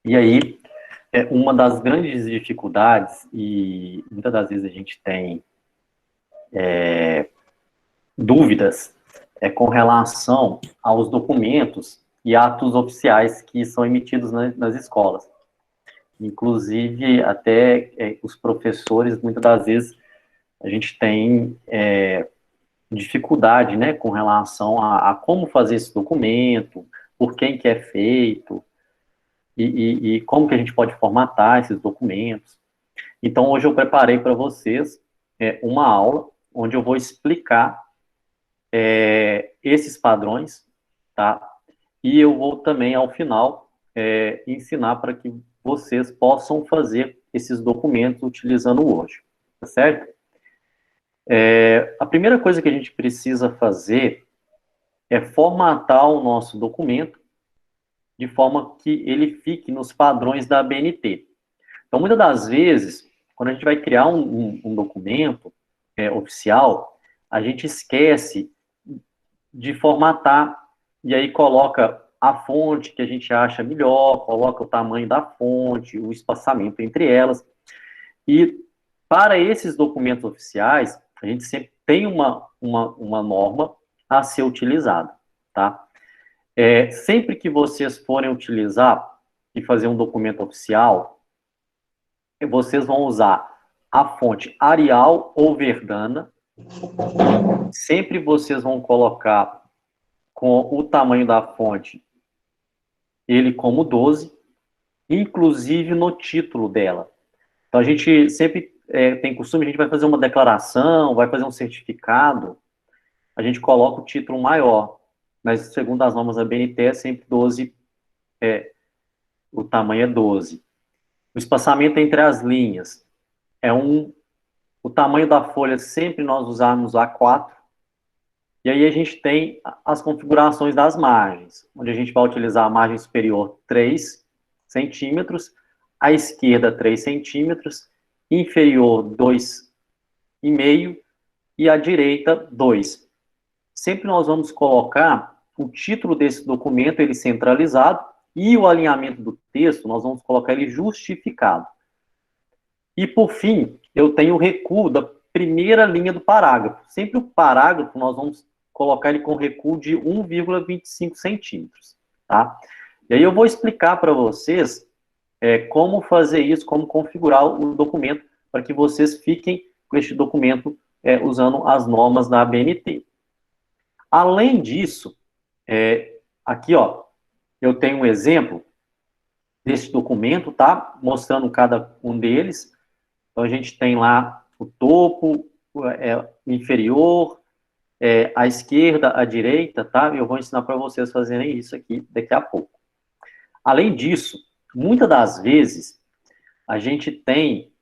E aí, uma das grandes dificuldades, e muitas das vezes a gente tem dúvidas, com relação aos documentos e atos oficiais que são emitidos nas escolas. Inclusive, até os professores, muitas das vezes, a gente tem dificuldade, né, com relação a como fazer esse documento, por quem que é feito, e como que a gente pode formatar esses documentos. Então, hoje eu preparei para vocês uma aula onde eu vou explicar esses padrões, tá? E eu vou também, ao final, ensinar para que vocês possam fazer esses documentos utilizando o Word, tá certo? A primeira coisa que a gente precisa fazer é formatar o nosso documento de forma que ele fique nos padrões da ABNT. Então, muitas das vezes, quando a gente vai criar um documento oficial, a gente esquece de formatar, e aí coloca a fonte que a gente acha melhor, coloca o tamanho da fonte, o espaçamento entre elas. E para esses documentos oficiais, a gente sempre tem uma norma a ser utilizada, tá? Sempre que vocês forem utilizar e fazer um documento oficial, vocês vão usar a fonte Arial ou Verdana. Sempre vocês vão colocar com o tamanho da fonte, ele como 12, inclusive no título dela. Então, a gente sempre tem costume, a gente vai fazer uma declaração, vai fazer um certificado, a gente coloca o título maior, mas segundo as normas da BNT é sempre 12, o tamanho é 12. O espaçamento entre as linhas é 1, o tamanho da folha sempre nós usarmos A4, e aí a gente tem as configurações das margens, onde a gente vai utilizar a margem superior 3 centímetros, à esquerda 3 centímetros, inferior 2,5 e à direita 2. Sempre nós vamos colocar o título desse documento, ele centralizado, e o alinhamento do texto, nós vamos colocar ele justificado. E, por fim, eu tenho o recuo da primeira linha do parágrafo. Sempre o parágrafo, nós vamos colocar ele com recuo de 1,25 centímetros, tá? E aí eu vou explicar para vocês como fazer isso, como configurar o documento, para que vocês fiquem com este documento usando as normas da ABNT. Além disso, aqui, ó, eu tenho um exemplo desse documento, tá? Mostrando cada um deles. Então, a gente tem lá o topo, o inferior, a esquerda, a direita, tá? Eu vou ensinar para vocês fazerem isso aqui daqui a pouco. Além disso, muitas das vezes, a gente tem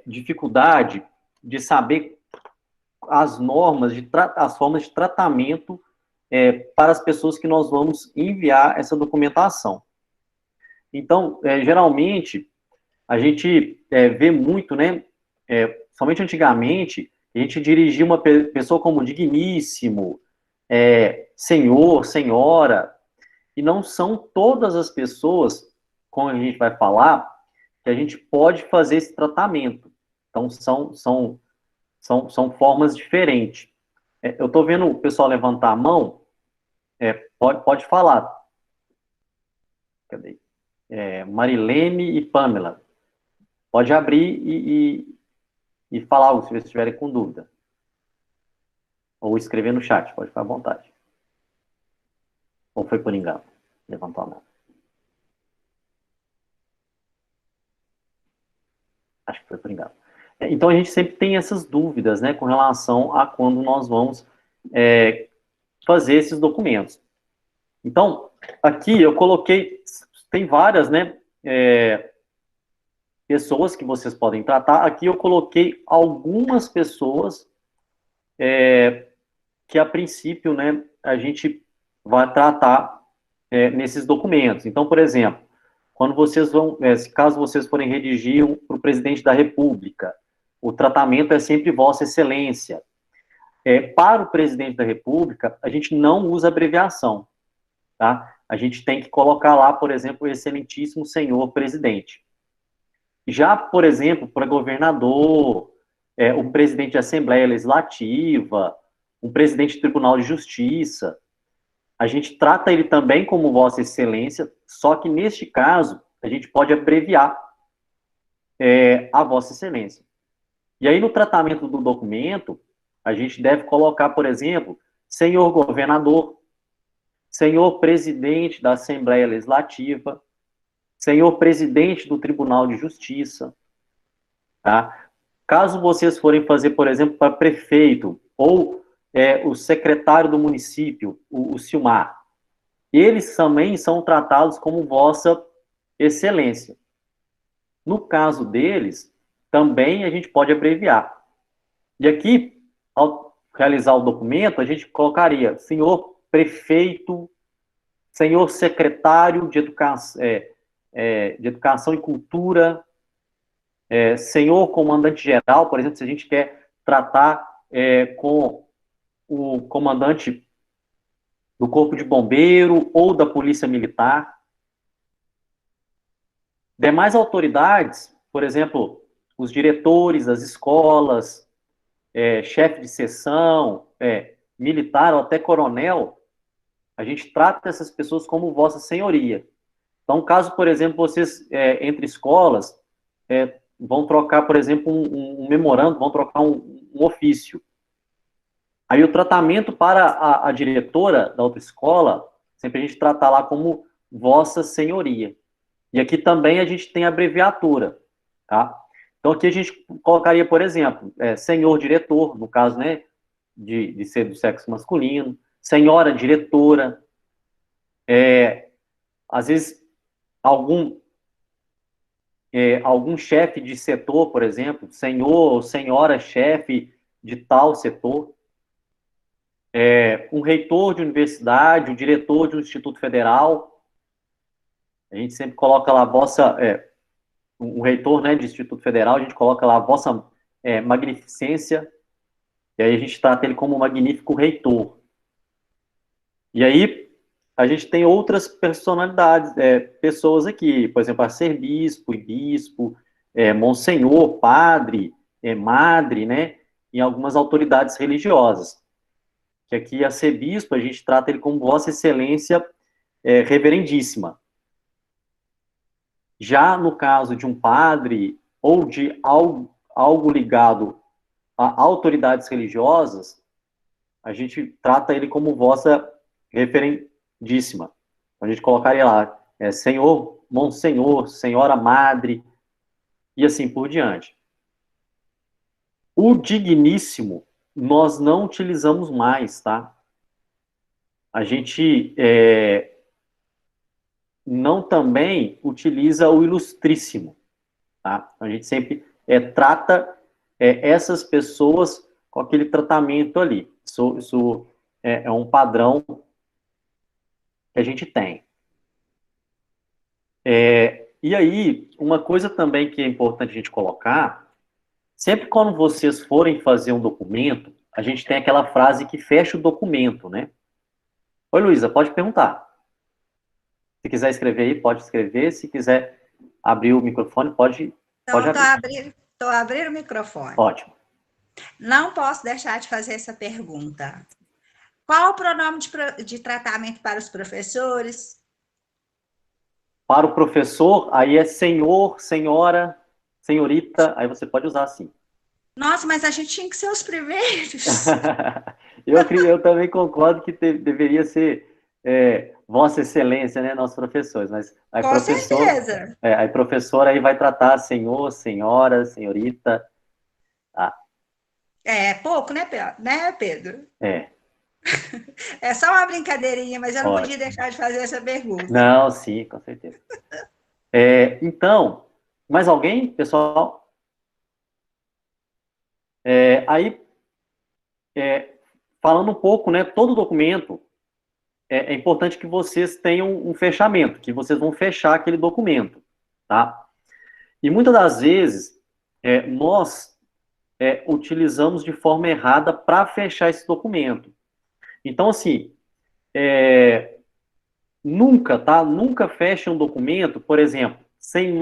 dificuldade de saber as normas, as formas de tratamento para as pessoas que nós vamos enviar essa documentação. Então, geralmente, a gente vê muito, né? Somente antigamente, a gente dirigia uma pessoa como digníssimo, senhor, senhora, e não são todas as pessoas, como a gente vai falar, que a gente pode fazer esse tratamento. Então, são formas diferentes. Eu estou vendo o pessoal levantar a mão, pode falar. Cadê? Marilene e Pamela. Pode abrir e falar se vocês estiverem com dúvida. Ou escrever no chat, pode ficar à vontade. Ou foi por engano? Levantou a mão. Acho que foi por engano. Então, a gente sempre tem essas dúvidas, né, com relação a quando nós vamos fazer esses documentos. Então, aqui eu coloquei, tem várias, né, pessoas que vocês podem tratar. Aqui eu coloquei algumas pessoas que, a princípio, né, a gente vai tratar nesses documentos. Então, por exemplo, quando vocês vão, caso vocês forem redigir para o presidente da República, o tratamento é sempre Vossa Excelência. Para o presidente da República, a gente não usa abreviação, tá? a gente tem que colocar lá, por exemplo, o excelentíssimo senhor presidente. Já, por exemplo, para governador, um presidente de Assembleia Legislativa, um presidente de Tribunal de Justiça, a gente trata ele também como Vossa Excelência, só que neste caso, a gente pode abreviar a Vossa Excelência. E aí, no tratamento do documento, a gente deve colocar, por exemplo, senhor governador, senhor presidente da Assembleia Legislativa, senhor presidente do Tribunal de Justiça, tá? Caso vocês forem fazer, por exemplo, para prefeito ou o secretário do município, o Silmar, eles também são tratados como Vossa Excelência. No caso deles, também a gente pode abreviar. E aqui, ao realizar o documento, a gente colocaria senhor prefeito, senhor secretário de Educação e Cultura, senhor comandante-geral, por exemplo, se a gente quer tratar com o comandante do Corpo de Bombeiro ou da Polícia Militar. Demais autoridades, por exemplo, os diretores das escolas, chefe de seção, militar ou até coronel, a gente trata essas pessoas como Vossa Senhoria. Então, caso, por exemplo, vocês, entre escolas, vão trocar, por exemplo, um memorando, vão trocar um ofício. Aí o tratamento para a diretora da outra escola, sempre a gente trata lá como Vossa Senhoria. E aqui também a gente tem a abreviatura, tá? Então aqui a gente colocaria, por exemplo, senhor diretor, no caso, né, de ser do sexo masculino, senhora diretora, às vezes algum chefe de setor, por exemplo, senhor ou senhora chefe de tal setor, um reitor de universidade, um diretor de um instituto federal, a gente sempre coloca lá um reitor, né, de instituto federal, a gente coloca lá Vossa Magnificência, e aí a gente trata ele como magnífico reitor. E aí a gente tem outras personalidades, pessoas aqui, por exemplo, arcebispo e bispo, monsenhor, padre, madre, né, em algumas autoridades religiosas. Que aqui, arcebispo, a gente trata ele como Vossa Excelência Reverendíssima. Já no caso de um padre ou de algo ligado a autoridades religiosas, a gente trata ele como Vossa Reverendíssima. A gente colocaria lá, Senhor, Monsenhor, Senhora Madre, e assim por diante. O digníssimo, nós não utilizamos mais, tá? A gente não também utiliza o ilustríssimo, tá? A gente sempre trata essas pessoas com aquele tratamento ali. Isso é um padrão que a gente tem. E aí, uma coisa também que é importante a gente colocar, sempre quando vocês forem fazer um documento, a gente tem aquela frase que fecha o documento, né? Oi, Luísa, pode perguntar. Se quiser escrever aí, pode escrever. Se quiser abrir o microfone, pode abrir. Estou abrindo o microfone. Ótimo. Não posso deixar de fazer essa pergunta. Qual o pronome de tratamento para os professores? Para o professor, aí é senhor, senhora, senhorita, aí você pode usar assim. Nossa, mas a gente tinha que ser os primeiros. Eu também concordo que deveria ser Vossa Excelência, né, nossos professores, mas aí Com certeza. Aí professor aí vai tratar senhor, senhora, senhorita. Tá? É pouco, né, Pedro? É. É só uma brincadeirinha, mas eu não podia Ótimo. deixar de fazer essa pergunta. Não, sim, com certeza. Então, mais alguém, pessoal? Aí, falando um pouco, né, todo documento, é importante que vocês tenham um fechamento, que vocês vão fechar aquele documento, tá? E muitas das vezes, nós utilizamos de forma errada para fechar esse documento. Então, assim, nunca, tá? Nunca feche um documento, por exemplo, sem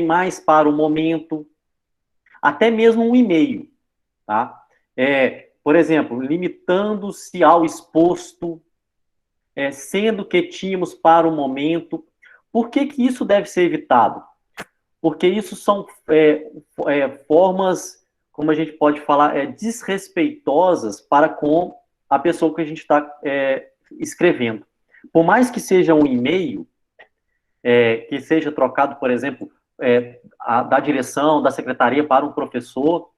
mais para o momento, até mesmo um e-mail, tá? Por exemplo, limitando-se ao exposto, sendo que tínhamos para o momento. Por que que isso deve ser evitado? Porque isso são formas, como a gente pode falar, desrespeitosas para com a pessoa que a gente está escrevendo. Por mais que seja um e-mail, que seja trocado, por exemplo, da direção, da secretaria para um professor,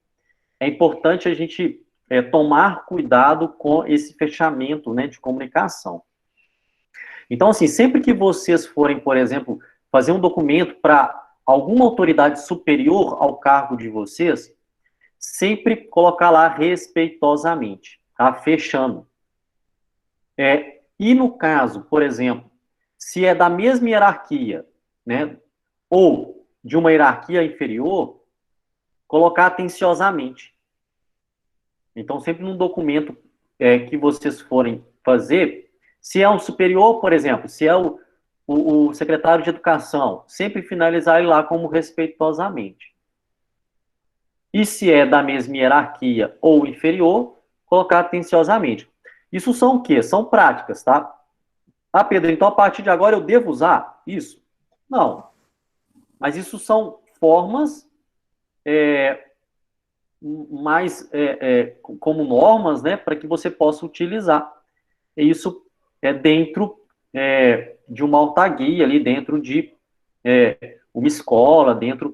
é importante a gente tomar cuidado com esse fechamento, né, de comunicação. Então, assim, sempre que vocês forem, por exemplo, fazer um documento para alguma autoridade superior ao cargo de vocês, sempre colocar lá respeitosamente, tá? Fechando. E no caso, por exemplo, se é da mesma hierarquia, né, ou de uma hierarquia inferior, colocar atenciosamente. Então, sempre num documento que vocês forem fazer, se é um superior, por exemplo, se é o secretário de educação, sempre finalizar ele lá como respeitosamente. E se é da mesma hierarquia ou inferior, colocar atenciosamente. Isso são o quê? São práticas, tá? Ah, Pedro, então a partir de agora eu devo usar isso? Não. Mas isso são formas mais como normas, né, para que você possa utilizar. E isso é dentro de uma altaguia, ali dentro de uma escola, dentro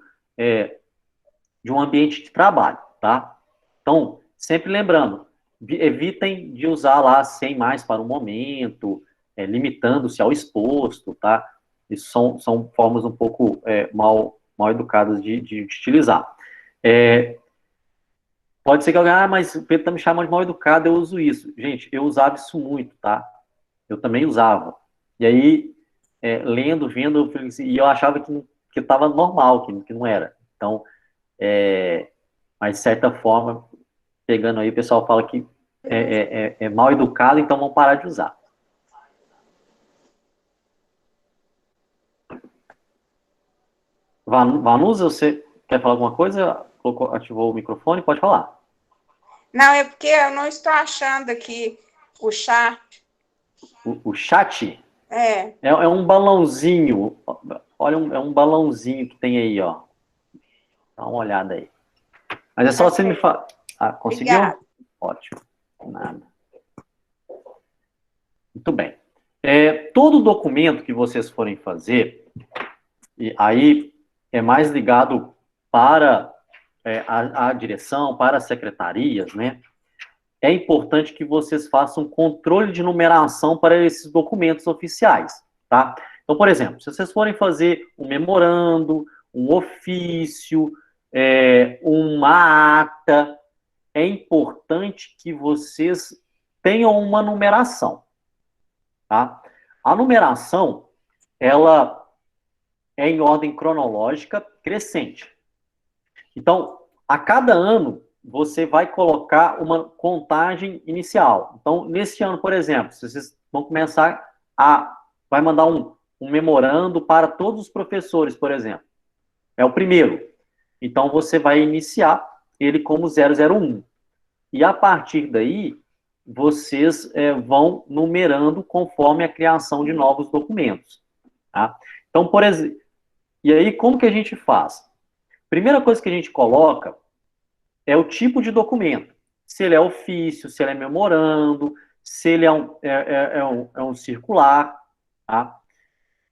de um ambiente de trabalho, tá? Então, sempre lembrando, evitem de usar lá sem mais para o momento, limitando-se ao exposto, tá? Isso são formas um pouco mal educadas de utilizar. Pode ser que alguém, mas o Pedro está me chamando de mal educado, eu uso isso. Gente, eu usava isso muito, tá? Eu também usava. E aí, lendo, vendo, e eu achava que estava normal, que não era. Então, mas de certa forma, pegando aí, o pessoal fala que é mal educado, então vamos parar de usar. Vanusa, você quer falar alguma coisa? Ativou o microfone? Pode falar. Não, é porque eu não estou achando aqui o chat. O chat? É um balãozinho. Olha, é um balãozinho que tem aí, ó. Dá uma olhada aí. Mas é só você me falar. Ah, conseguiu? Obrigada. Ótimo. Nada. Muito bem. Todo documento que vocês forem fazer, e aí é mais ligado para a direção, para as secretarias, né? É importante que vocês façam controle de numeração para esses documentos oficiais, tá? Então, por exemplo, se vocês forem fazer um memorando, um ofício, uma ata, é importante que vocês tenham uma numeração, tá? A numeração, ela é em ordem cronológica crescente. Então, a cada ano, você vai colocar uma contagem inicial. Então, neste ano, por exemplo, vocês vão começar vai mandar um memorando para todos os professores, por exemplo. É o primeiro. Então, você vai iniciar ele como 001. E a partir daí, vocês vão numerando conforme a criação de novos documentos. Tá? Então, por exemplo, e aí como que a gente faz? Primeira coisa que a gente coloca é o tipo de documento. Se ele é ofício, se ele é memorando, se ele é um circular. Tá?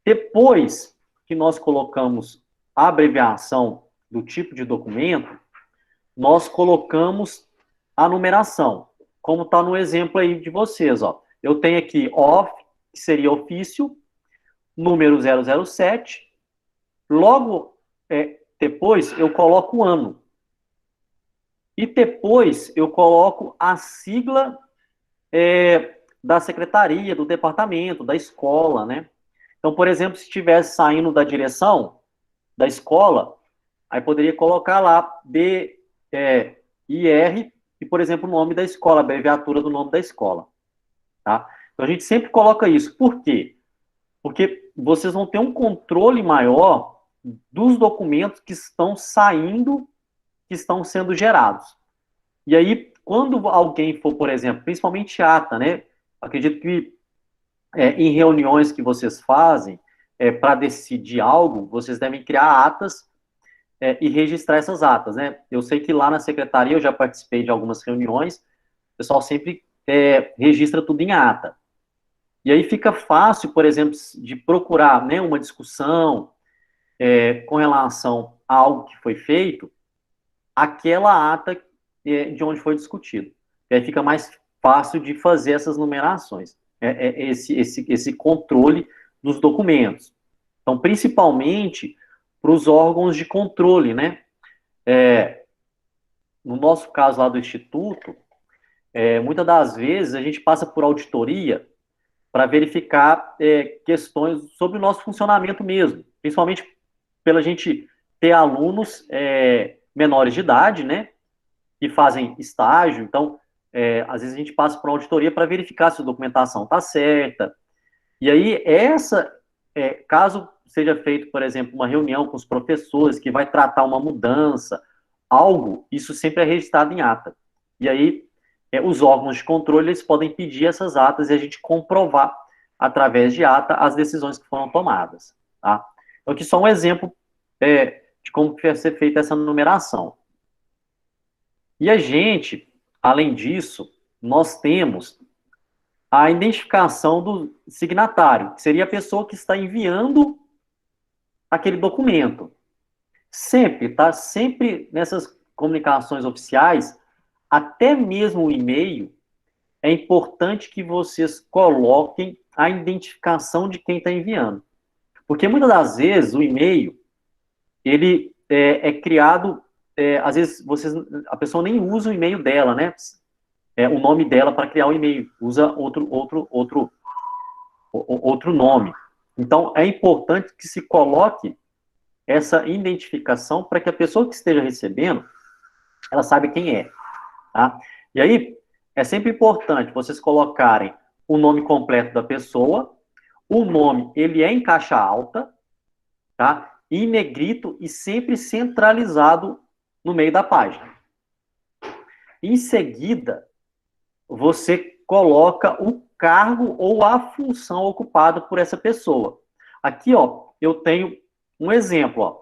Depois que nós colocamos a abreviação do tipo de documento, nós colocamos a numeração, como está no exemplo aí de vocês. Ó. Eu tenho aqui OF, que seria ofício, número 007, logo depois eu coloco o ano. E depois eu coloco a sigla da secretaria, do departamento, da escola, né? Então, por exemplo, se estivesse saindo da direção da escola, aí poderia colocar lá BIR e, por exemplo, o nome da escola, a abreviatura do nome da escola. Tá? Então, a gente sempre coloca isso. Por quê? porque vocês vão ter um controle maior dos documentos que estão saindo, que estão sendo gerados. E aí, quando alguém for, por exemplo, principalmente ata, né? Acredito que em reuniões que vocês fazem para decidir algo, vocês devem criar atas e registrar essas atas, né? Eu sei que lá na secretaria eu já participei de algumas reuniões, o pessoal sempre registra tudo em ata. E aí fica fácil, por exemplo, de procurar, né, uma discussão com relação a algo que foi feito, aquela ata de onde foi discutido. E aí fica mais fácil de fazer essas numerações, esse controle dos documentos. Então, principalmente para os órgãos de controle, né? No nosso caso lá do Instituto, muitas das vezes a gente passa por auditoria para verificar questões sobre o nosso funcionamento mesmo, principalmente pela gente ter alunos menores de idade, né, que fazem estágio, então, às vezes a gente passa por uma auditoria para verificar se a documentação está certa, e aí caso seja feito, por exemplo, uma reunião com os professores que vai tratar uma mudança, algo, isso sempre é registrado em ata, e aí os órgãos de controle eles podem pedir essas atas e a gente comprovar através de ata as decisões que foram tomadas, tá? Então, aqui só um exemplo de como vai ser feita essa numeração. E a gente, além disso, nós temos a identificação do signatário, que seria a pessoa que está enviando aquele documento. Sempre, tá? Sempre nessas comunicações oficiais, até mesmo o e-mail, é importante que vocês coloquem a identificação de quem está enviando. Porque muitas das vezes o e-mail, ele é criado, às vezes a pessoa nem usa o e-mail dela, né? O nome dela para criar o e-mail, usa outro nome. Então, é importante que se coloque essa identificação para que a pessoa que esteja recebendo, ela saiba quem é, tá? E aí, é sempre importante vocês colocarem o nome completo da pessoa, o nome, ele é em caixa alta, tá? Em negrito e sempre centralizado no meio da página. Em seguida, você coloca o cargo ou a função ocupada por essa pessoa. Aqui, ó, eu tenho um exemplo, ó.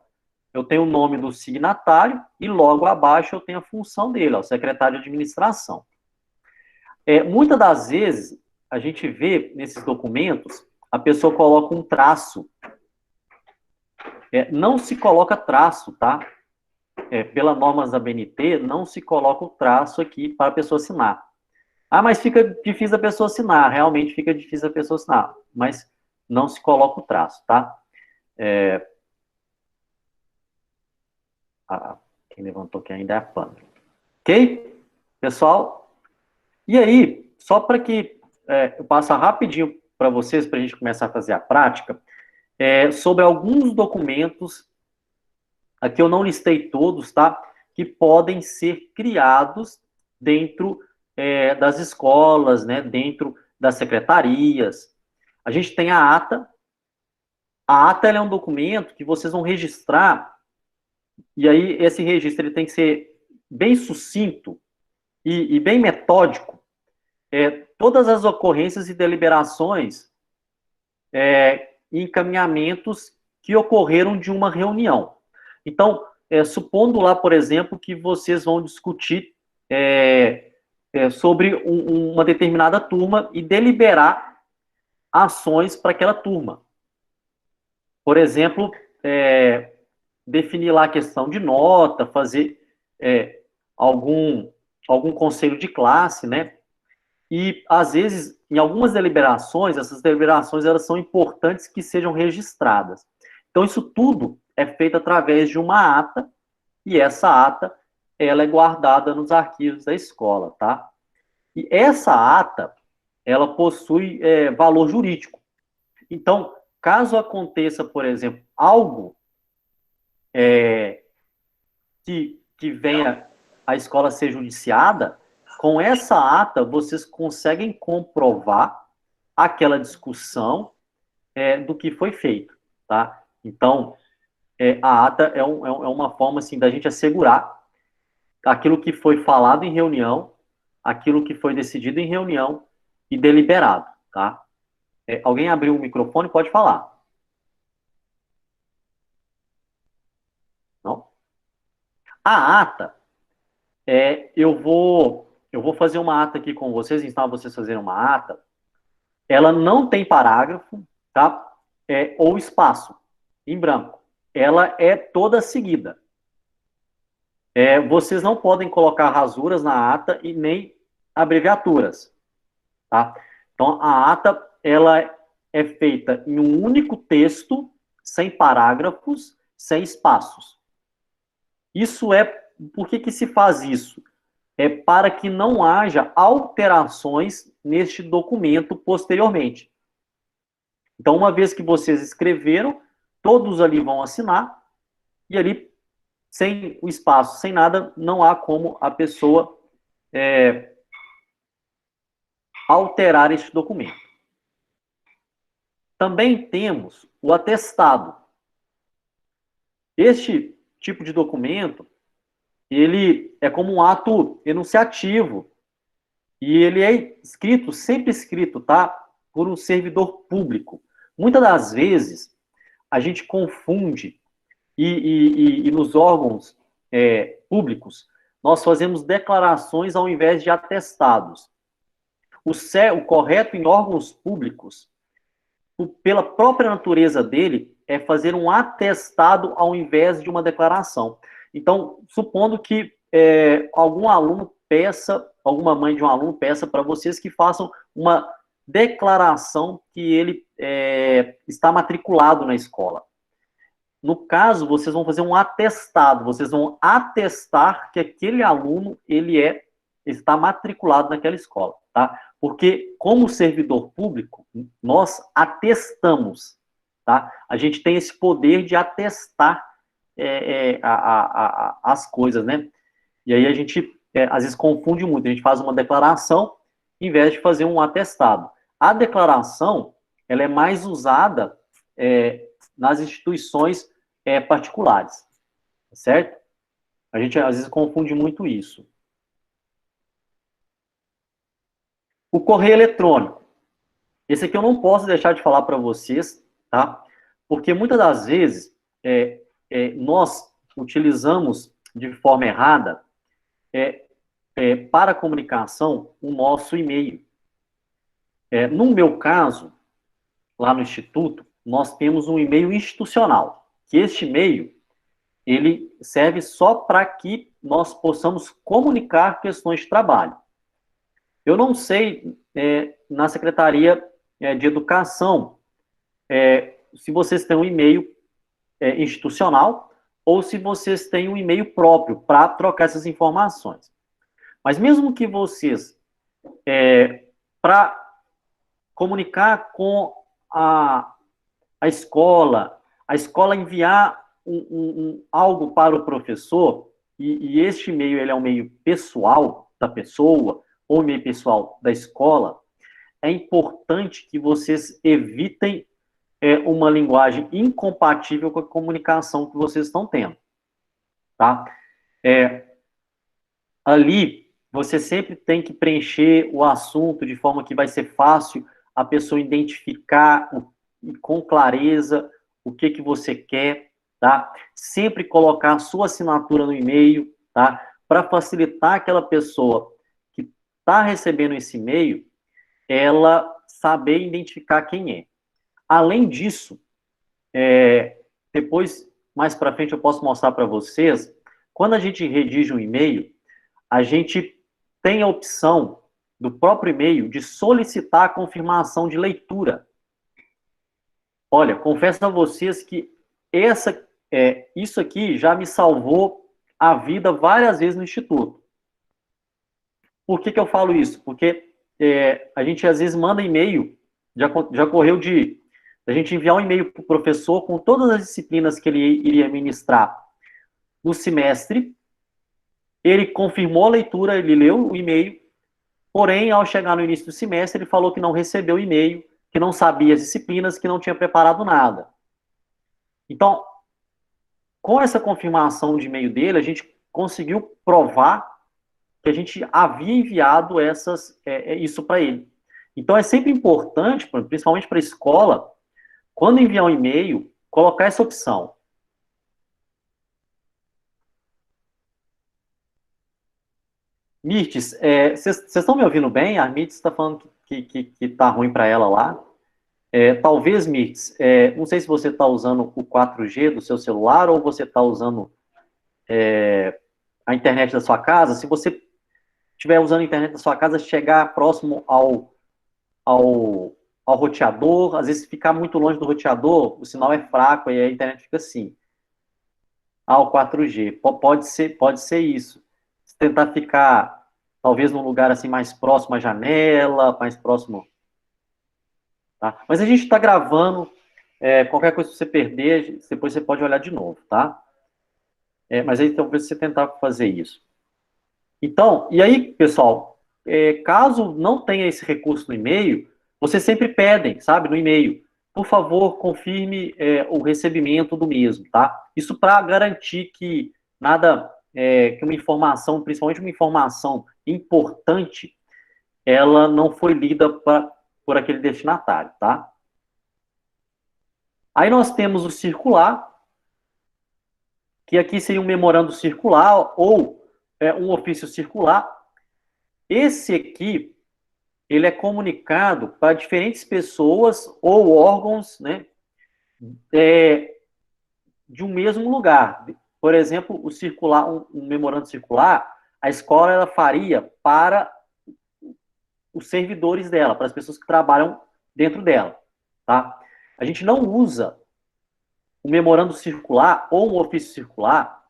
Eu tenho o nome do signatário e logo abaixo eu tenho a função dele, ó, secretário de administração. Muitas das vezes, a gente vê nesses documentos, a pessoa coloca um traço. Não se coloca traço, tá? Pela normas da BNT, não se coloca o traço aqui para a pessoa assinar. Ah, mas fica difícil a pessoa assinar. Realmente fica difícil a pessoa assinar. Mas não se coloca o traço, tá? Quem levantou aqui ainda é a Pamela. Ok? Pessoal? E aí, só para que eu passe rapidinho para vocês, para a gente começar a fazer a prática, sobre alguns documentos, aqui eu não listei todos, tá? Que podem ser criados dentro das escolas, né? Dentro das secretarias. A gente tem a ata. A ata é um documento que vocês vão registrar, e aí esse registro ele tem que ser bem sucinto e bem metódico. Todas as ocorrências e deliberações e encaminhamentos que ocorreram de uma reunião. Então, supondo lá, por exemplo, que vocês vão discutir sobre uma determinada turma e deliberar ações para aquela turma. Por exemplo, definir lá a questão de nota, fazer algum conselho de classe, né? E, às vezes, em algumas deliberações, essas deliberações elas são importantes que sejam registradas. Então, isso tudo é feito através de uma ata, e essa ata, ela é guardada nos arquivos da escola, tá? E essa ata, ela possui valor jurídico. Então, caso aconteça, por exemplo, algo que venha a escola ser judiciada, com essa ata, vocês conseguem comprovar aquela discussão do que foi feito, tá? Então, a ata é uma forma, assim, da gente assegurar aquilo que foi falado em reunião, aquilo que foi decidido em reunião e deliberado, tá? Alguém abriu o microfone, pode falar. Não? A ata, eu vou fazer uma ata aqui com vocês, ensinar vocês a fazerem uma ata. Ela não tem parágrafo, tá? Ou espaço em branco. Ela é toda seguida. Vocês não podem colocar rasuras na ata e nem abreviaturas, tá? Então, a ata, ela é feita em um único texto, sem parágrafos, sem espaços. Por que se faz isso? Para que não haja alterações neste documento posteriormente. Então, uma vez que vocês escreveram, todos ali vão assinar, e ali, sem o espaço, sem nada, não há como a pessoa alterar este documento. Também temos o atestado. Este tipo de documento, ele é como um ato enunciativo, e ele é escrito, sempre escrito, tá? Por um servidor público. Muitas das vezes, a gente confunde, e nos órgãos públicos, nós fazemos declarações ao invés de atestados. O correto em órgãos públicos, pela própria natureza dele, é fazer um atestado ao invés de uma declaração. Então, supondo que algum aluno peça, alguma mãe de um aluno peça para vocês que façam uma declaração que ele está matriculado na escola. No caso, vocês vão fazer um atestado, vocês vão atestar que aquele aluno, está matriculado naquela escola, tá? Porque, como servidor público, nós atestamos, tá? A gente tem esse poder de atestar as coisas, né? E aí a gente, às vezes, confunde muito. A gente faz uma declaração, em vez de fazer um atestado. A declaração, ela é mais usada nas instituições particulares, certo? A gente, às vezes, confunde muito isso. O correio eletrônico. Esse aqui eu não posso deixar de falar para vocês, tá? Porque muitas das vezes nós utilizamos de forma errada para a comunicação o nosso e-mail. No meu caso, lá no Instituto, nós temos um e-mail institucional, que este e-mail, ele serve só para que nós possamos comunicar questões de trabalho. Eu não sei, na Secretaria de Educação, se vocês têm um e-mail institucional ou se vocês têm um e-mail próprio para trocar essas informações. Mas mesmo que vocês, para comunicar com a escola enviar algo para o professor, e este e-mail ele é um e-mail pessoal da pessoa, ou e-mail pessoal da escola, é importante que vocês evitem uma linguagem incompatível com a comunicação que vocês estão tendo, tá? Ali, você sempre tem que preencher o assunto de forma que vai ser fácil a pessoa identificar com clareza o que você quer, tá? Sempre colocar a sua assinatura no e-mail, tá? Para facilitar aquela pessoa que está recebendo esse e-mail, ela saber identificar quem é. Além disso, depois, mais para frente, eu posso mostrar para vocês, quando a gente redige um e-mail, a gente tem a opção do próprio e-mail de solicitar a confirmação de leitura. Olha, confesso a vocês que isso aqui já me salvou a vida várias vezes no Instituto. Por que eu falo isso? Porque a gente às vezes manda e-mail, já correu a gente enviar um e-mail para o professor com todas as disciplinas que ele iria ministrar no semestre, ele confirmou a leitura, ele leu o e-mail, porém, ao chegar no início do semestre, ele falou que não recebeu o e-mail que não sabia as disciplinas, que não tinha preparado nada. Então, com essa confirmação de e-mail dele, a gente conseguiu provar que a gente havia enviado isso para ele. Então, é sempre importante, principalmente para a escola, quando enviar um e-mail, colocar essa opção. Mirtes, vocês estão me ouvindo bem? A Mirtes está falando que está ruim para ela lá. Talvez, Mirtes, não sei se você está usando o 4G do seu celular ou você está usando a internet da sua casa. Se você estiver usando a internet da sua casa, chegar próximo ao roteador, às vezes ficar muito longe do roteador, o sinal é fraco e a internet fica assim. O 4G. Pode ser isso. Se tentar ficar, talvez, num lugar assim mais próximo à janela, mais próximo. Tá? Mas a gente está gravando. Qualquer coisa que você perder, depois você pode olhar de novo, tá? Mas aí talvez você tentar fazer isso. Então, e aí, pessoal, caso não tenha esse recurso no e-mail, vocês sempre pedem, sabe, no e-mail, por favor, confirme o recebimento do mesmo, tá? Isso para garantir que nada, que uma informação, principalmente uma informação importante, ela não foi lida por aquele destinatário, tá? Aí nós temos o circular, que aqui seria um memorando circular ou um ofício circular. Esse aqui, ele é comunicado para diferentes pessoas ou órgãos, né, de um mesmo lugar. Por exemplo, o circular, um memorando circular, a escola ela faria para os servidores dela, para as pessoas que trabalham dentro dela, tá? A gente não usa o memorando circular ou um ofício circular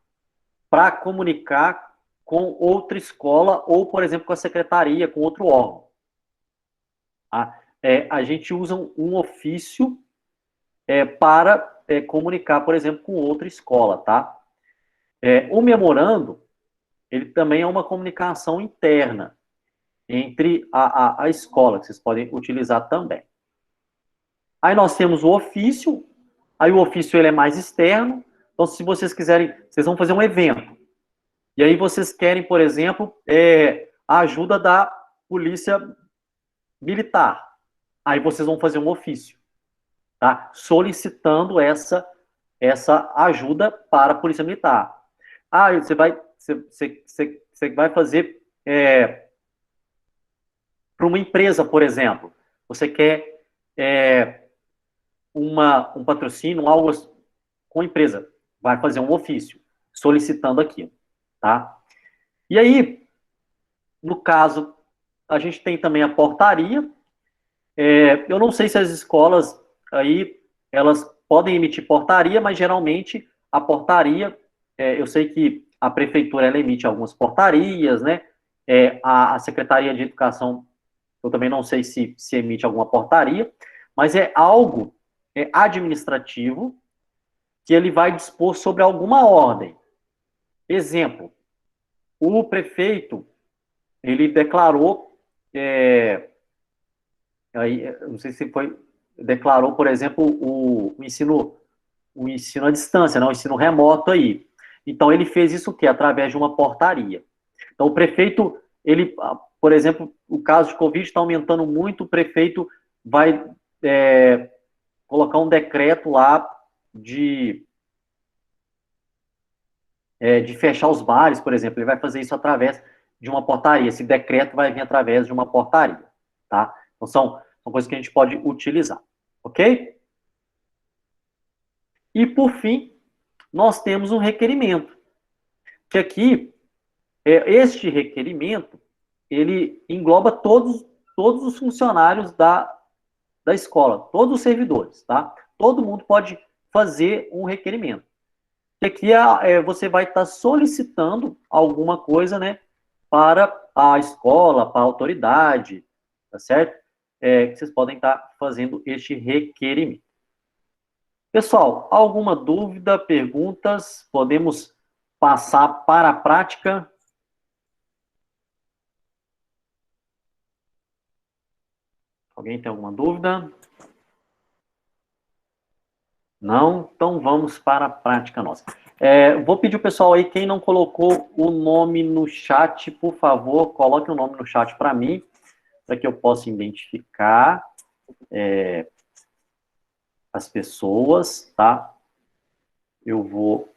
para comunicar com outra escola ou, por exemplo, com a secretaria, com outro órgão. Tá? A gente usa um ofício para comunicar, por exemplo, com outra escola, tá? O memorando, ele também é uma comunicação interna entre a escola, que vocês podem utilizar também. Aí nós temos o ofício, aí o ofício ele é mais externo, então se vocês quiserem, vocês vão fazer um evento, e aí vocês querem, por exemplo, a ajuda da polícia militar, aí vocês vão fazer um ofício, tá? Solicitando essa ajuda para a polícia militar. Você vai fazer para uma empresa, por exemplo, você quer um patrocínio, algo com a empresa, vai fazer um ofício solicitando aquilo, tá? E aí, no caso, a gente tem também a portaria. Eu não sei se as escolas aí, elas podem emitir portaria, mas geralmente a portaria, eu sei que a prefeitura ela emite algumas portarias, né? A Secretaria de Educação, eu também não sei se emite alguma portaria, mas é algo administrativo que ele vai dispor sobre alguma ordem. Exemplo, o prefeito, ele declarou, aí, não sei se foi, declarou, por exemplo, o ensino à distância, né, o ensino remoto aí. Então, ele fez isso o quê? Através de uma portaria. Então, o prefeito, ele, por exemplo, o caso de Covid está aumentando muito, o prefeito vai colocar um decreto lá de fechar os bares, por exemplo. Ele vai fazer isso através de uma portaria. Esse decreto vai vir através de uma portaria, tá? Então, são coisas que a gente pode utilizar, ok? E, por fim, nós temos um requerimento, que aqui, este requerimento, ele engloba todos os funcionários da escola, todos os servidores, tá? Todo mundo pode fazer um requerimento. E aqui você vai estar solicitando alguma coisa, né, para a escola, para a autoridade, tá certo? Que vocês podem estar fazendo este requerimento. Pessoal, alguma dúvida, perguntas? Podemos passar para a prática? Alguém tem alguma dúvida? Não? Então vamos para a prática nossa. Vou pedir o pessoal aí, quem não colocou o nome no chat, por favor, coloque o nome no chat para mim, para que eu possa identificar as pessoas, tá? Eu vou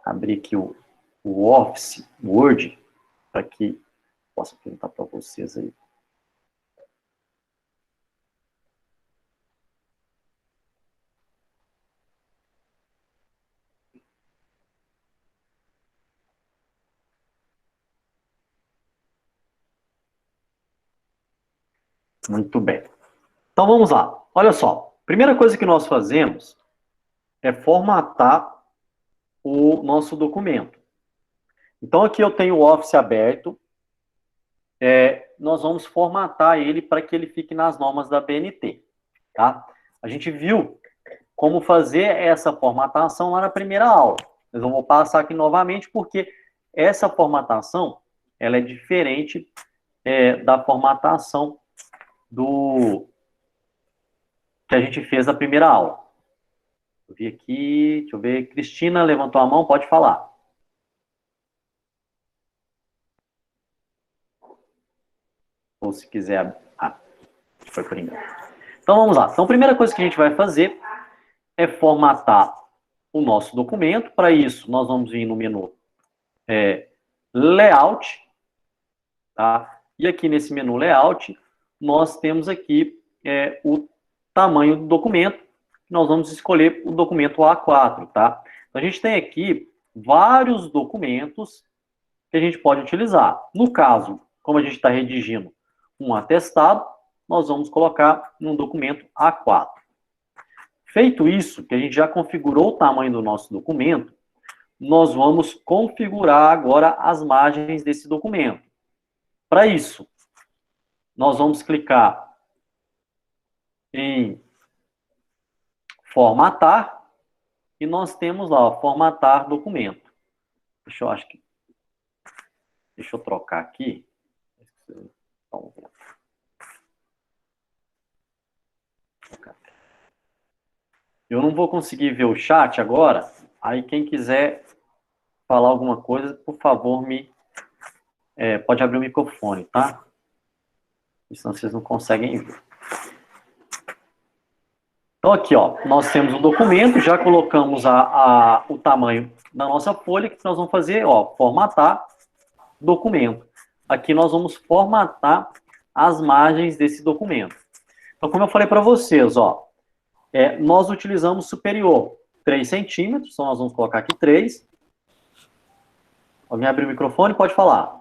abrir aqui o Office, o Word, para que possa perguntar para vocês aí. Muito bem. Então vamos lá. Olha só. Primeira coisa que nós fazemos é formatar o nosso documento. Então aqui eu tenho o Office aberto. Nós vamos formatar ele para que ele fique nas normas da BNT. Tá? A gente viu como fazer essa formatação lá na primeira aula. Mas eu vou passar aqui novamente porque essa formatação ela é diferente da formatação que a gente fez na primeira aula. Eu vi aqui, deixa eu ver, Cristina levantou a mão, pode falar. Ou se quiser... foi por engano. Então vamos lá. Então a primeira coisa que a gente vai fazer é formatar o nosso documento. Para isso, nós vamos vir no menu Layout, tá? E aqui nesse menu Layout, nós temos aqui o tamanho do documento. Nós vamos escolher o documento A4, tá? Então, a gente tem aqui vários documentos que a gente pode utilizar. No caso, como a gente está redigindo um atestado, nós vamos colocar num documento A4. Feito isso, que a gente já configurou o tamanho do nosso documento, nós vamos configurar agora as margens desse documento. Para isso, nós vamos clicar em formatar e nós temos lá, ó, formatar documento. Deixa eu trocar aqui. Eu não vou conseguir ver o chat agora, aí quem quiser falar alguma coisa, por favor, pode abrir o microfone, tá? Senão vocês não conseguem ver. Então aqui, ó, nós temos o documento, já colocamos o tamanho da nossa folha, que nós vamos fazer, ó, formatar documento. Aqui nós vamos formatar as margens desse documento. Então, como eu falei para vocês, ó, nós utilizamos superior 3 centímetros, então nós vamos colocar aqui 3. Alguém abriu o microfone? Pode falar.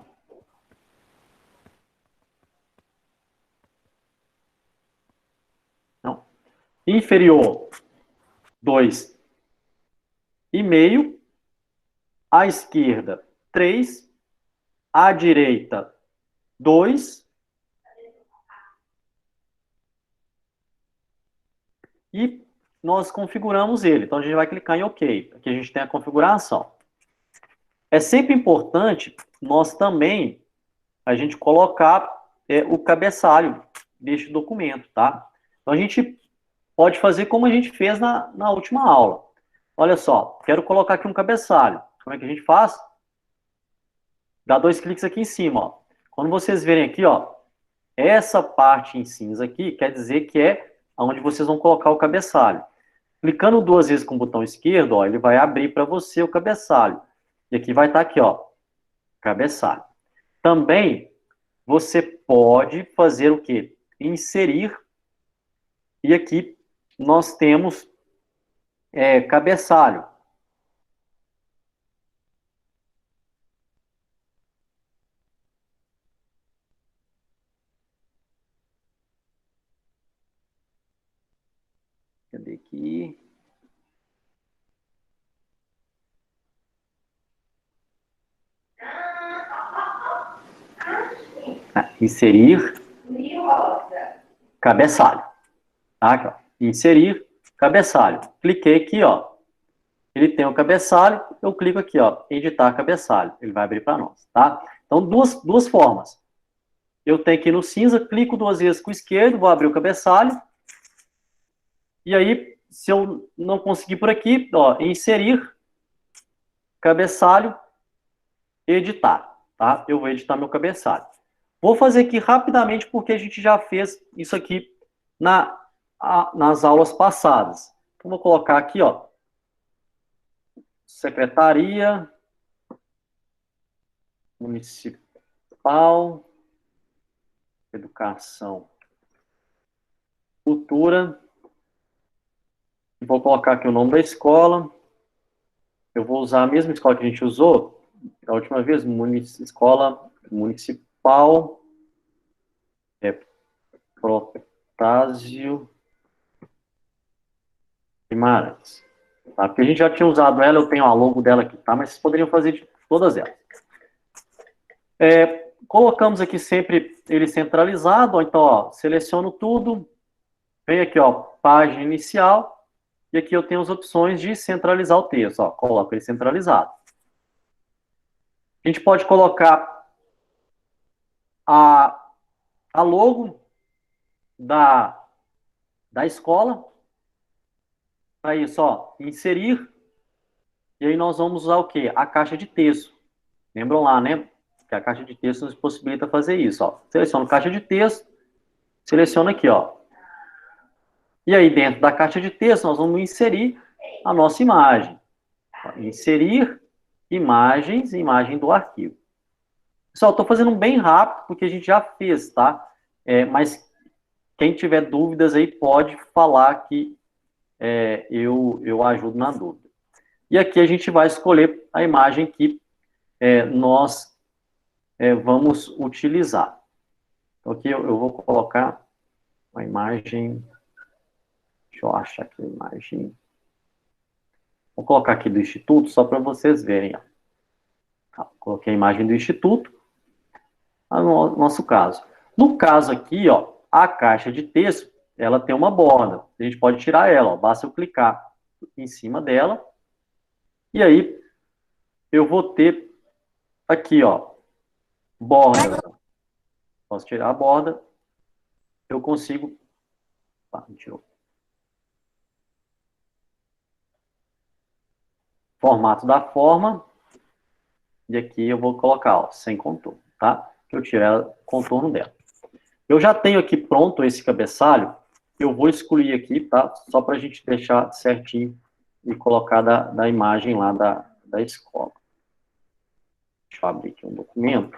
Não. Inferior 2,5. À esquerda 3. À direita 2. E nós configuramos ele. Então, a gente vai clicar em OK. Aqui a gente tem a configuração. É sempre importante nós também, a gente colocar o cabeçalho deste documento, tá? Então, a gente pode fazer como a gente fez na última aula. Olha só, quero colocar aqui um cabeçalho. Como é que a gente faz? Dá 2 cliques aqui em cima, ó. Quando vocês verem aqui, ó, essa parte em cinza aqui quer dizer que é onde vocês vão colocar o cabeçalho. Clicando 2 vezes com o botão esquerdo, ó, ele vai abrir para você o cabeçalho. E aqui vai estar aqui, ó, cabeçalho. Também você pode fazer o quê? Inserir. E aqui nós temos cabeçalho. Cadê aqui? Inserir cabeçalho. Tá? Aqui, ó. Inserir cabeçalho. Cliquei aqui, ó. Ele tem o cabeçalho, eu clico aqui, ó, editar cabeçalho. Ele vai abrir para nós, tá? Então, duas formas. Eu tenho aqui no cinza, clico 2 vezes com o esquerdo, vou abrir o cabeçalho. E aí, se eu não conseguir por aqui, ó, inserir, cabeçalho, editar, tá? Eu vou editar meu cabeçalho. Vou fazer aqui rapidamente, porque a gente já fez isso aqui nas aulas passadas. Então, vou colocar aqui, ó, Secretaria Municipal, Educação, Cultura. Vou colocar aqui o nome da escola. Eu vou usar a mesma escola que a gente usou da última vez, Escola Municipal Protásio Guimarães. Tá? Porque a gente já tinha usado ela, eu tenho a logo dela aqui, tá? Mas vocês poderiam fazer de todas elas. Colocamos aqui sempre ele centralizado, então, ó, seleciono tudo, vem aqui, ó, página inicial, e aqui eu tenho as opções de centralizar o texto, ó, coloco ele centralizado. A gente pode colocar a logo da escola, para isso, ó, inserir, e aí nós vamos usar o quê? A caixa de texto. Lembram lá, né? Que a caixa de texto nos possibilita fazer isso, ó. Seleciono caixa de texto, seleciono aqui, ó. E aí, dentro da caixa de texto, nós vamos inserir a nossa imagem. Inserir imagens, imagem do arquivo. Pessoal, estou fazendo bem rápido, porque a gente já fez, tá? Mas quem tiver dúvidas aí, pode falar que eu ajudo na dúvida. E aqui a gente vai escolher a imagem que nós vamos utilizar. Então, aqui eu vou colocar uma imagem. Deixa eu achar aqui a imagem. Vou colocar aqui do Instituto, só para vocês verem. Ó. Tá, coloquei a imagem do Instituto, no nosso caso. No caso aqui, ó, a caixa de texto, ela tem uma borda. A gente pode tirar ela, ó, basta eu clicar em cima dela. E aí, eu vou ter aqui, ó, borda. Posso tirar a borda. Eu consigo... me tirou. Formato da forma. E aqui eu vou colocar, ó, sem contorno, tá? Que eu tirei o contorno dela. Eu já tenho aqui pronto esse cabeçalho. Eu vou excluir aqui, tá? Só para a gente deixar certinho e colocar da imagem lá da escola. Deixa eu abrir aqui um documento.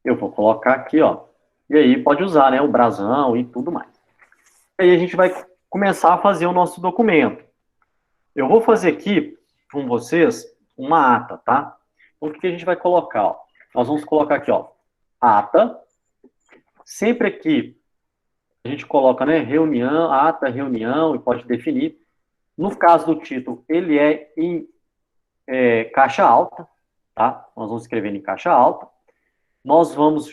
Eu vou colocar aqui, ó. E aí pode usar, né? O brasão e tudo mais. Aí a gente vai começar a fazer o nosso documento. Eu vou fazer aqui com vocês uma ata, tá? Então, o que a gente vai colocar, ó? Nós vamos colocar aqui, ó, ata. Sempre aqui a gente coloca, né, reunião, ata, reunião, e pode definir. No caso do título, ele é em caixa alta, tá? Nós vamos escrever em caixa alta. Nós vamos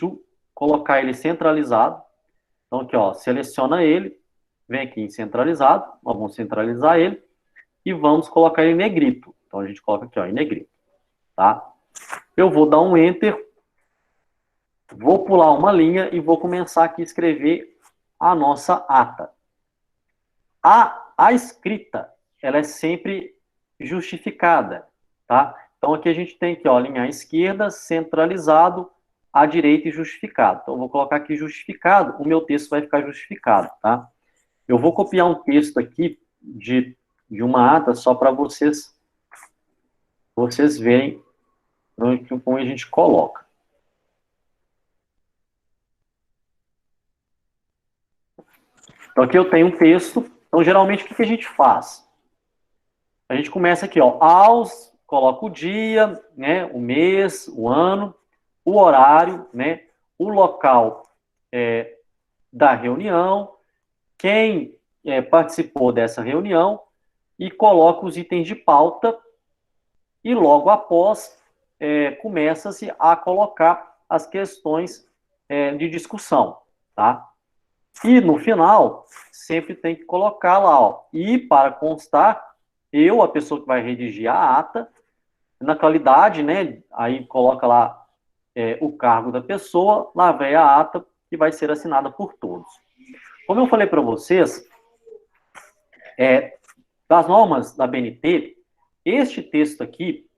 colocar ele centralizado. Então, aqui, ó, seleciona ele, vem aqui em centralizado, nós vamos centralizar ele e vamos colocar ele em negrito. Então, a gente coloca aqui, ó, em negrito, tá? Eu vou dar um Enter, vou pular uma linha e vou começar aqui a escrever a nossa ata. A escrita, ela é sempre justificada, tá? Então, aqui a gente tem aqui, ó, linha à esquerda, centralizado, à direita e justificado. Então, eu vou colocar aqui justificado, o meu texto vai ficar justificado, tá? Eu vou copiar um texto aqui de uma ata só para vocês verem como a gente coloca. Então, aqui eu tenho um texto. Então, geralmente, o que a gente faz? A gente começa aqui, ó, coloca o dia, né, o mês, o ano, o horário, né, o local da reunião, quem participou dessa reunião, e coloca os itens de pauta, e logo após começa-se a colocar as questões de discussão, tá? E no final, sempre tem que colocar lá, ó, e para constar, eu, a pessoa que vai redigir a ata, na qualidade, né, aí coloca lá o cargo da pessoa, lá vem a ata que vai ser assinada por todos. Como eu falei para vocês, das normas da BNT, este texto aqui,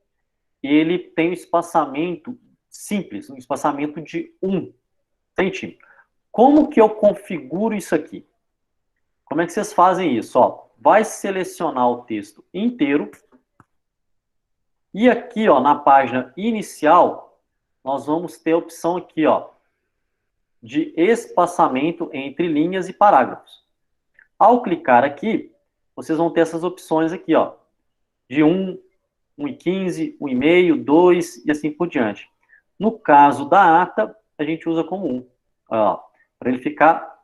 ele tem um espaçamento simples, um espaçamento de 1 centímetro. Como que eu configuro isso aqui? Como é que vocês fazem isso? Ó, vai selecionar o texto inteiro e aqui, ó, na página inicial, nós vamos ter a opção aqui, ó, de espaçamento entre linhas e parágrafos. Ao clicar aqui, vocês vão ter essas opções aqui, ó, de 1, 1,15, 1,5, 2 e assim por diante. No caso da ata, a gente usa como 1, ó, para ele ficar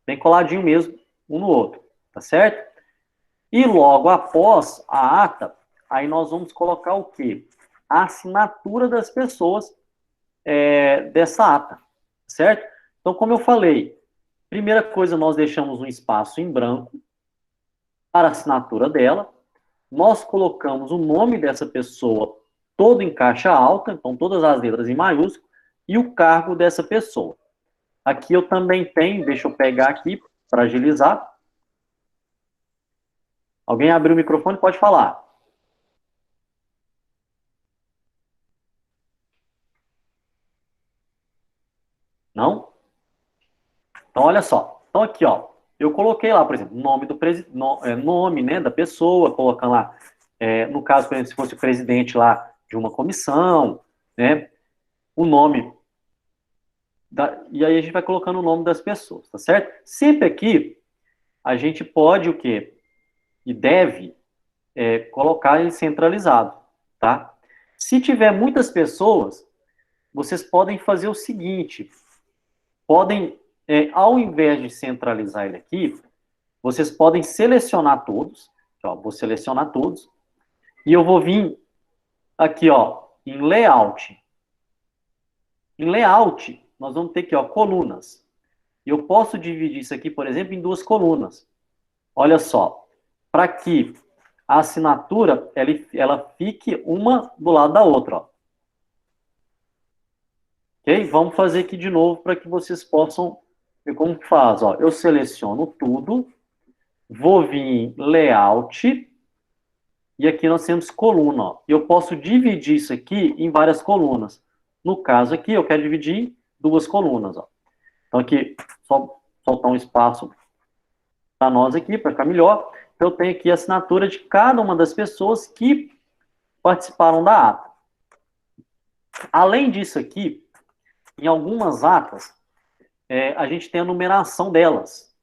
bem coladinho mesmo, um no outro, tá certo? E logo após a ata, aí nós vamos colocar o quê? A assinatura das pessoas dessa ata, certo? Então, como eu falei, primeira coisa, nós deixamos um espaço em branco para a assinatura dela, nós colocamos o nome dessa pessoa todo em caixa alta, então todas as letras em maiúsculo, e o cargo dessa pessoa. Aqui eu também tenho, deixa eu pegar aqui para agilizar. Alguém abriu o microfone, pode falar. Não? Então, olha só. Então, aqui, ó, eu coloquei lá, por exemplo, nome do nome, né, da pessoa, colocando lá, no caso, por exemplo, se fosse o presidente lá de uma comissão, né, o nome, e aí a gente vai colocando o nome das pessoas, tá certo? Sempre aqui, a gente pode o quê? E deve colocar ele centralizado, tá? Se tiver muitas pessoas, vocês podem fazer o seguinte, podem, ao invés de centralizar ele aqui, vocês podem selecionar todos, ó, vou selecionar todos, e eu vou vir aqui, ó, em layout. Em layout, nós vamos ter aqui, ó, colunas. E eu posso dividir isso aqui, por exemplo, em 2 colunas. Olha só, para que a assinatura, ela fique uma do lado da outra, ó. Ok? Vamos fazer aqui de novo para que vocês possam ver como que faz. Ó. Eu seleciono tudo, vou vir em layout, e aqui nós temos coluna. Ó. E eu posso dividir isso aqui em várias colunas. No caso aqui, eu quero dividir em 2 colunas. Ó. Então aqui, só soltar um espaço para nós aqui, para ficar melhor. Eu tenho aqui a assinatura de cada uma das pessoas que participaram da ata. Além disso aqui, em algumas atas, a gente tem a numeração delas,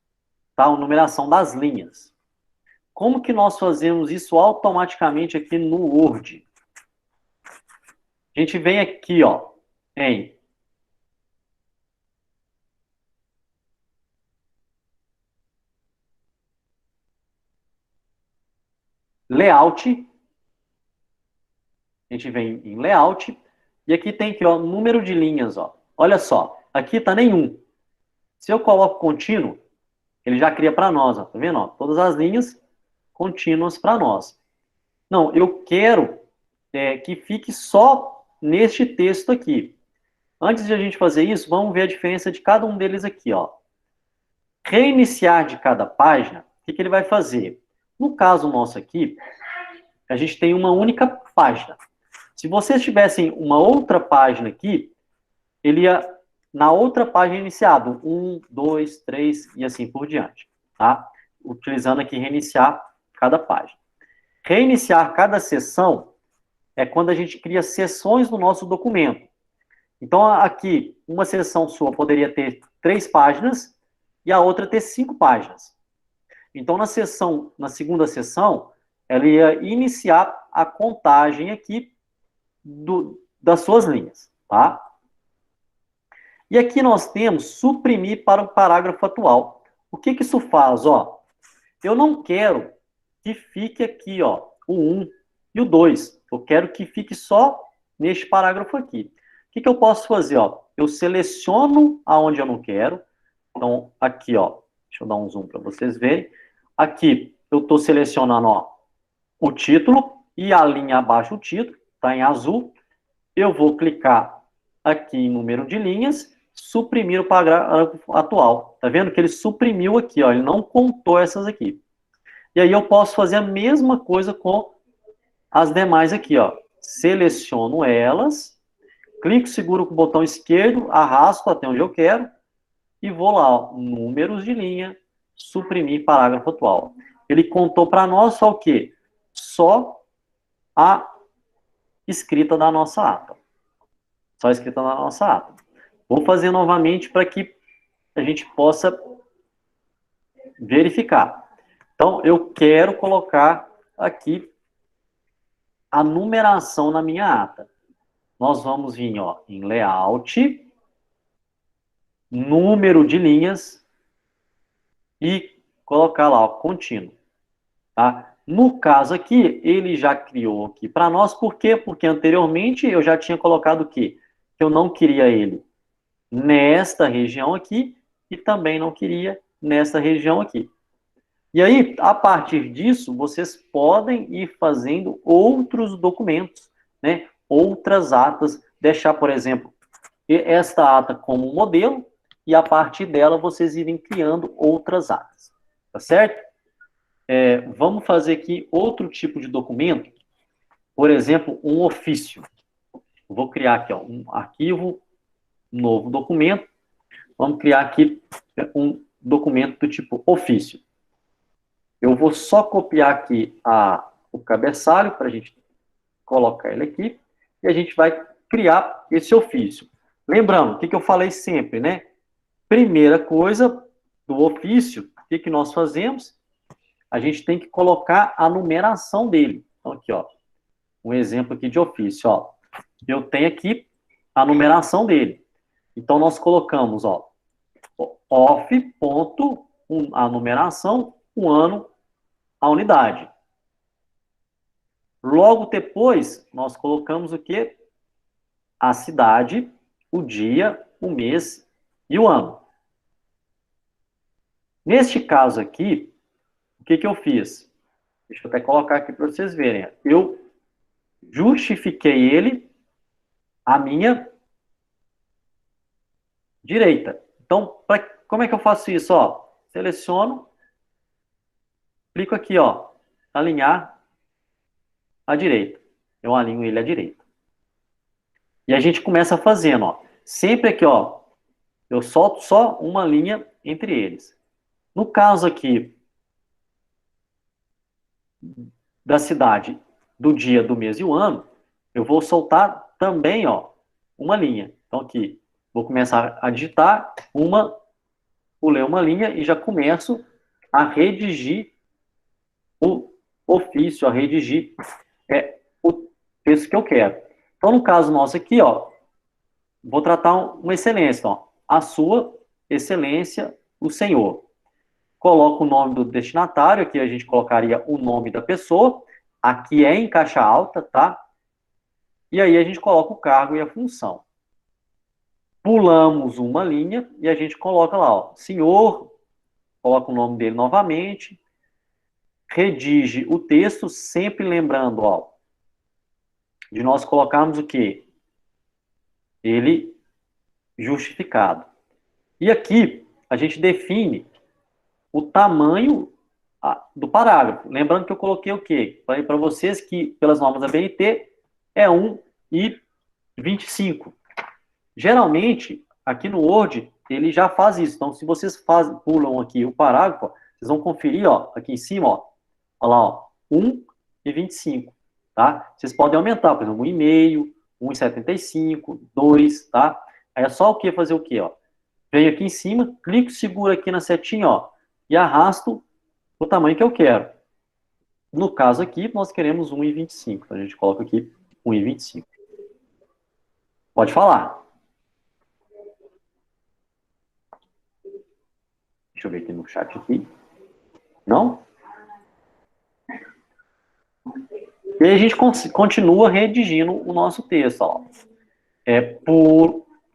tá? A numeração das linhas. Como que nós fazemos isso automaticamente aqui no Word? A gente vem aqui, ó, em Layout, a gente vem em Layout, e aqui tem aqui, ó, número de linhas, ó. Olha só, aqui tá nenhum. Se eu coloco contínuo, ele já cria para nós, ó, tá vendo? Ó, todas as linhas contínuas para nós. Não, eu quero que fique só neste texto aqui. Antes de a gente fazer isso, vamos ver a diferença de cada um deles aqui, ó. Reiniciar de cada página, o que ele vai fazer? No caso nosso aqui, a gente tem uma única página. Se vocês tivessem uma outra página aqui, ele ia na outra página iniciado, 1, 2, 3 e assim por diante, tá? Utilizando aqui reiniciar cada página. Reiniciar cada seção é quando a gente cria seções no nosso documento. Então, aqui, uma seção sua poderia ter 3 páginas e a outra ter 5 páginas. Então, na segunda seção, ela ia iniciar a contagem aqui das suas linhas, tá? E aqui nós temos suprimir para o parágrafo atual. O que isso faz? Ó, eu não quero que fique aqui, ó, o 1 e o 2. Eu quero que fique só neste parágrafo aqui. O que eu posso fazer? Ó? Eu seleciono aonde eu não quero, Então, aqui, ó, deixa eu dar um zoom para vocês verem. Aqui, eu estou selecionando, ó, o título e a linha abaixo do título, está em azul. Eu vou clicar aqui em número de linhas, suprimir o parágrafo atual. Tá vendo que ele suprimiu aqui, ó, ele não contou essas aqui. E aí eu posso fazer a mesma coisa com as demais aqui, ó. Seleciono elas, clico, seguro com o botão esquerdo, arrasto até onde eu quero e vou lá, ó, números de linha, suprimir parágrafo atual. Ele contou para nós só o quê? Só a escrita da nossa ata. Só a escrita da nossa ata. Vou fazer novamente para que a gente possa verificar. Então, eu quero colocar aqui a numeração na minha ata. Nós vamos vir, ó, em layout, número de linhas e colocar lá, ó, contínuo. Tá? No caso aqui, ele já criou aqui para nós. Por quê? Porque anteriormente eu já tinha colocado o quê? Que eu não queria ele nesta região aqui e também não queria nesta região aqui. E aí, a partir disso, vocês podem ir fazendo outros documentos, né? Outras atas, deixar, por exemplo, esta ata como modelo e a partir dela vocês irem criando outras atas, tá certo? Vamos fazer aqui outro tipo de documento, por exemplo, um ofício. Vou criar aqui, ó, um arquivo, novo documento. Vamos criar aqui um documento do tipo ofício. Eu vou só copiar aqui o cabeçalho para a gente colocar ele aqui e a gente vai criar esse ofício. Lembrando, o que eu falei sempre, né? Primeira coisa do ofício, o que nós fazemos? A gente tem que colocar a numeração dele. Então, aqui, ó, um exemplo aqui de ofício, ó. Eu tenho aqui a numeração dele. Então, nós colocamos, ó, off, ponto, a numeração, o ano, a unidade. Logo depois, nós colocamos o quê? A cidade, o dia, o mês e o ano. Neste caso aqui, o que eu fiz? Deixa eu até colocar aqui para vocês verem. Eu justifiquei ele à minha direita. Então, como é que eu faço isso? Ó, seleciono, clico aqui, ó, alinhar à direita. Eu alinho ele à direita. E a gente começa fazendo, ó, sempre aqui, ó, eu solto só uma linha entre eles. No caso aqui da cidade, do dia, do mês e o ano, eu vou soltar também, ó, uma linha. Então aqui, vou começar a digitar vou ler uma linha e já começo a redigir o ofício, a redigir o texto que eu quero. Então, no caso nosso aqui, ó, vou tratar uma excelência, ó, a sua excelência, o senhor. Coloco o nome do destinatário, aqui a gente colocaria o nome da pessoa, aqui é em caixa alta, tá? E aí a gente coloca o cargo e a função. Pulamos uma linha e a gente coloca lá, ó, senhor, coloca o nome dele novamente, redige o texto, sempre lembrando, ó, de nós colocarmos o quê? Ele justificado. E aqui a gente define o tamanho do parágrafo. Lembrando que eu coloquei o quê? Falei para vocês que, pelas normas da BNT, é 1,25. Geralmente, aqui no Word, ele já faz isso. Então, se vocês pulam aqui o parágrafo, ó, vocês vão conferir, ó, aqui em cima, ó, olha lá, ó, 1,25, tá? Vocês podem aumentar, por exemplo, 1,5, 1,75, 2, tá? Aí é só o que fazer o quê, ó? Venho aqui em cima, clico, seguro aqui na setinha, ó, e arrasto o tamanho que eu quero. No caso aqui, nós queremos 1,25. Então, a gente coloca aqui 1,25. Pode falar. Deixa eu ver aqui no chat aqui. Não? E aí a gente continua redigindo o nosso texto, ó.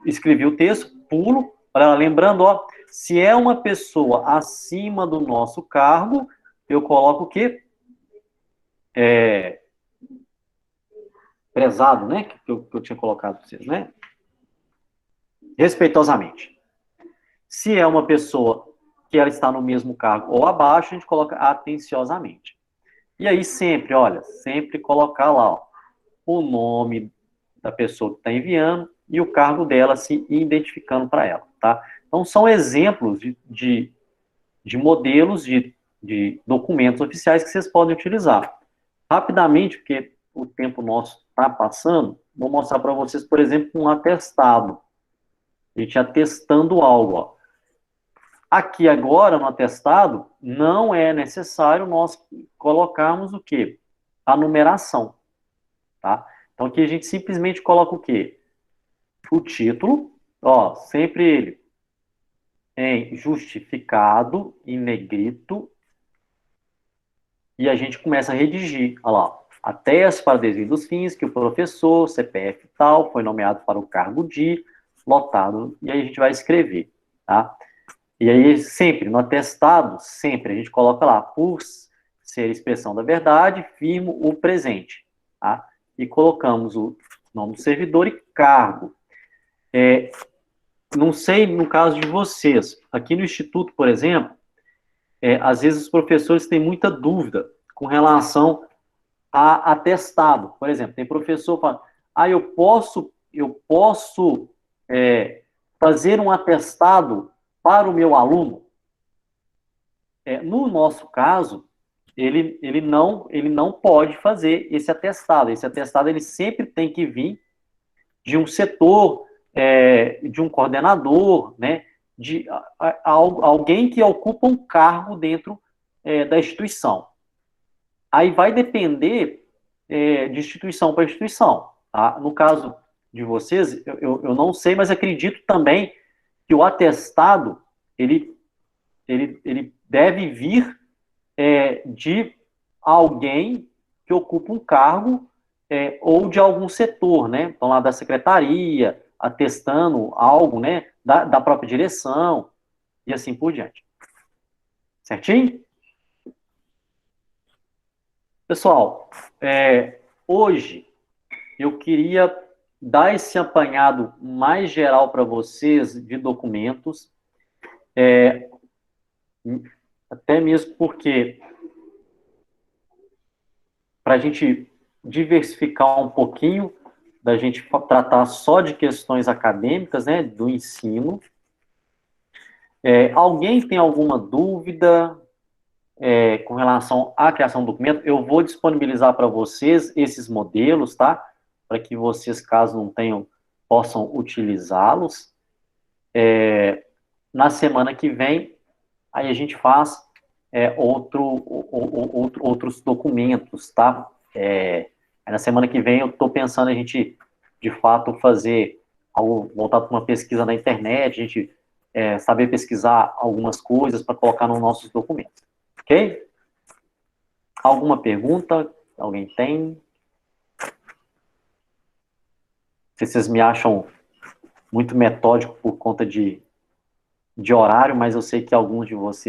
Escrevi o texto, pulo. Olha, lembrando, ó, Se é uma pessoa acima do nosso cargo, eu coloco o quê? Prezado, né? Que eu tinha colocado para vocês, né? Respeitosamente. Se é uma pessoa que ela está no mesmo cargo ou abaixo, a gente coloca atenciosamente. E aí sempre, olha, sempre colocar lá, ó, o nome da pessoa que está enviando e o cargo dela se identificando para ela, tá? Então, são exemplos de modelos de documentos oficiais que vocês podem utilizar. Rapidamente, porque o tempo nosso está passando, vou mostrar para vocês, por exemplo, um atestado. A gente atestando algo, ó. Aqui agora, no atestado, não é necessário nós colocarmos o quê? A numeração, tá? Então, aqui a gente simplesmente coloca o quê? O título, ó, sempre ele em justificado, em negrito, e a gente começa a redigir, olha lá, atesta para devidos fins que o professor, CPF tal, foi nomeado para o cargo de lotado, e aí a gente vai escrever, tá? E aí sempre, no atestado, sempre a gente coloca lá, por ser expressão da verdade, firmo o presente, tá? E colocamos o nome do servidor e cargo. Não sei no caso de vocês, aqui no Instituto, por exemplo, às vezes os professores têm muita dúvida com relação a atestado. Por exemplo, tem professor que fala, eu posso fazer um atestado para o meu aluno? No nosso caso, ele não pode fazer esse atestado. Esse atestado ele sempre tem que vir de um setor, de um coordenador, né, de alguém que ocupa um cargo dentro da instituição. Aí vai depender de instituição para instituição. Tá? No caso de vocês, eu não sei, mas acredito também que o atestado ele deve vir de alguém que ocupa um cargo ou de algum setor, né? Então, lá da secretaria, atestando algo, né? Da própria direção, e assim por diante. Certinho? Pessoal, hoje eu queria dar esse apanhado mais geral para vocês de documentos, até mesmo porque para a gente diversificar um pouquinho, da gente tratar só de questões acadêmicas, né, do ensino. Alguém tem alguma dúvida com relação à criação do documento? Eu vou disponibilizar para vocês esses modelos, tá? Para que vocês, caso não tenham, possam utilizá-los. Na semana que vem, aí a gente faz outros documentos, tá? Na semana que vem eu estou pensando a gente, de fato, fazer algo voltado para uma pesquisa na internet, a gente saber pesquisar algumas coisas para colocar nos nossos documentos. Ok? Alguma pergunta? Alguém tem? Se vocês me acham muito metódico por conta de horário, mas eu sei que alguns de vocês